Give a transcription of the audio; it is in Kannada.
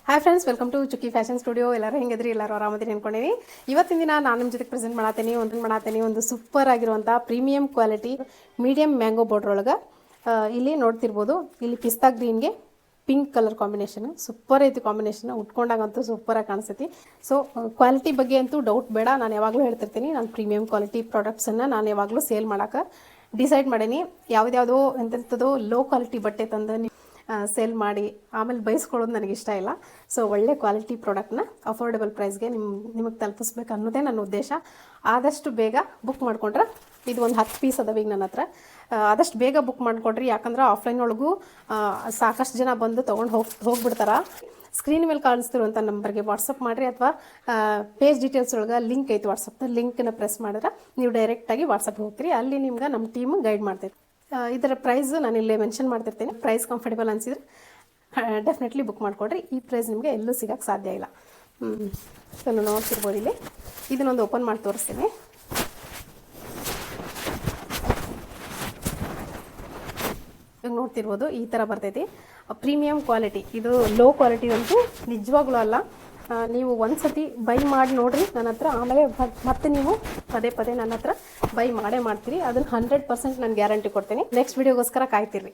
ಹಾಯ್ ಫ್ರೆಂಡ್ಸ್, ವೆಲ್ಕಮ್ ಟು ಚುಕ್ಕಿ ಫ್ಯಾಷನ್ ಸ್ಟುಡಿಯೋ. ಎಲ್ಲರೂ ಹೆಂಗಿದ್ರಿ? ಎಲ್ಲರೂ ಆರಾಮದಿರಿ ಅನ್ಕೊಂಡಿನಿ. ಇವತ್ತಿನ ದಿನ ನಾನು ನಿಮ್ಮ ಜೊತೆ ಪ್ರೆಸೆಂಟ್ ಮಾಡತ್ತೀನಿ ಒಂದು ಸೂಪರ್ ಆಗಿರುವಂಥ premium quality medium mango border ಒಳಗೆ. ಇಲ್ಲಿ ನೋಡ್ತಿರ್ಬೋದು, ಇಲ್ಲಿ ಪಿಸ್ತಾ ಗ್ರೀನ್ಗೆ ಪಿಂಕ್ ಕಲರ್ ಕಾಂಬಿನೇಷನ್ ಸೂಪರ್ ಐತಿ. ಕಾಂಬಿನೇಷನ್ ಉಟ್ಕೊಂಡಾಗಂತೂ ಸೂಪರಾಗಿ ಕಾಣಿಸ್ತೈತಿ. ಸೊ ಕ್ವಾಲಿಟಿ ಬಗ್ಗೆ ಅಂತೂ ಡೌಟ್ ಬೇಡ, ನಾನು ಯಾವಾಗಲೂ ಹೇಳ್ತಿರ್ತೀನಿ, ನಾನು ಪ್ರೀಮಿಯಂ ಕ್ವಾಲಿಟಿ ಪ್ರಾಡಕ್ಟ್ಸನ್ನು ನಾನು ಯಾವಾಗಲೂ ಸೇಲ್ ಮಾಡೋಕೆ ಡಿಸೈಡ್ ಮಾಡೀನಿ. ಯಾವುದ್ಯಾವುದೋ ಎಂತೆಂಥದ್ದು ಲೋ ಕ್ವಾಲಿಟಿ ಬಟ್ಟೆ ತಂದು ಸೇಲ್ ಮಾಡಿ ಆಮೇಲೆ ಬಯಸ್ಕೊಳ್ಳೋದು ನನಗೆ ಇಷ್ಟ ಇಲ್ಲ. ಸೊ ಒಳ್ಳೆ ಕ್ವಾಲಿಟಿ ಪ್ರಾಡಕ್ಟ್ನ ಅಫೋರ್ಡೆಬಲ್ ಪ್ರೈಸ್ಗೆ ನಿಮಗೆ ತಲುಪಿಸ್ಬೇಕು ಅನ್ನೋದೇ ನನ್ನ ಉದ್ದೇಶ. ಆದಷ್ಟು ಬೇಗ ಬುಕ್ ಮಾಡಿಕೊಂಡ್ರೆ, ಇದು ಒಂದು 10 ಪೀಸ್ ಅದಾವ ಈಗ ನನ್ನ ಹತ್ರ. ಆದಷ್ಟು ಬೇಗ ಬುಕ್ ಮಾಡ್ಕೊಡ್ರಿ, ಯಾಕಂದ್ರೆ ಆಫ್ಲೈನ್ ಒಳಗೂ ಸಾಕಷ್ಟು ಜನ ಬಂದು ತೊಗೊಂಡು ಹೋಗ್ಬಿಡ್ತಾರೆ. ಸ್ಕ್ರೀನ್ ಮೇಲೆ ಕಾಣಿಸ್ತಿರುವಂಥ ನಂಬರ್ಗೆ ವಾಟ್ಸಪ್ ಮಾಡಿರಿ, ಅಥವಾ ಪೇಜ್ ಡೀಟೇಲ್ಸ್ ಒಳಗೆ ಲಿಂಕ್ ಐತಿ, ವಾಟ್ಸಪ್ನ ಲಿಂಕನ್ನು ಪ್ರೆಸ್ ಮಾಡಿದ್ರೆ ನೀವು ಡೈರೆಕ್ಟಾಗಿ ವಾಟ್ಸಪ್ಗೆ ಹೋಗ್ತೀರಿ. ಅಲ್ಲಿ ನಿಮ್ಗೆ ನಮ್ಮ ಟೀಮ್ ಗೈಡ್ ಮಾಡ್ತೈತಿ. ಇದರ ಪ್ರೈಸ್ ನಾನು ಇಲ್ಲೇ ಮೆನ್ಷನ್ ಮಾಡ್ತಿರ್ತೀನಿ. ಪ್ರೈಸ್ ಕಂಫರ್ಟೇಬಲ್ ಅನಿಸಿದ್ರೆ ಡೆಫಿನೆಟ್ಲಿ ಬುಕ್ ಮಾಡಿಕೊಡ್ರಿ. ಈ ಪ್ರೈಸ್ ನಿಮಗೆ ಎಲ್ಲೂ ಸಿಗೋಕ್ಕೆ ಸಾಧ್ಯ ಇಲ್ಲ. ಸೊ ನೋಡ್ತಿರ್ಬೋದು, ಇಲ್ಲಿ ಇದನ್ನೊಂದು ಓಪನ್ ಮಾಡಿ ತೋರಿಸ್ತೀನಿ. ಇವಾಗ ನೋಡ್ತಿರ್ಬೋದು, ಈ ಥರ ಬರ್ತೈತಿ. ಪ್ರೀಮಿಯಂ ಕ್ವಾಲಿಟಿ, ಇದು ಲೋ ಕ್ವಾಲಿಟಿ ಅಂತೂ ನಿಜವಾಗ್ಲೂ ಅಲ್ಲ. ನೀವು ಒಂದು ಸತಿ ಬೈ ಮಾಡಿ ನೋಡಿರಿ ನನ್ನ ಹತ್ರ, ಆಮೇಲೆ ಮತ್ತೆ ನೀವು ಪದೇ ಪದೇ ನನ್ನ ಹತ್ರ ಬೈ ಮಾಡೇ ಮಾಡ್ತೀರಿ. ಅದನ್ನು 100% ನಾನು ಗ್ಯಾರಂಟಿ ಕೊಡ್ತೀನಿ. ನೆಕ್ಸ್ಟ್ ವಿಡಿಯೋಗೋಸ್ಕರ ಕಾಯ್ತಿರ್ರಿ.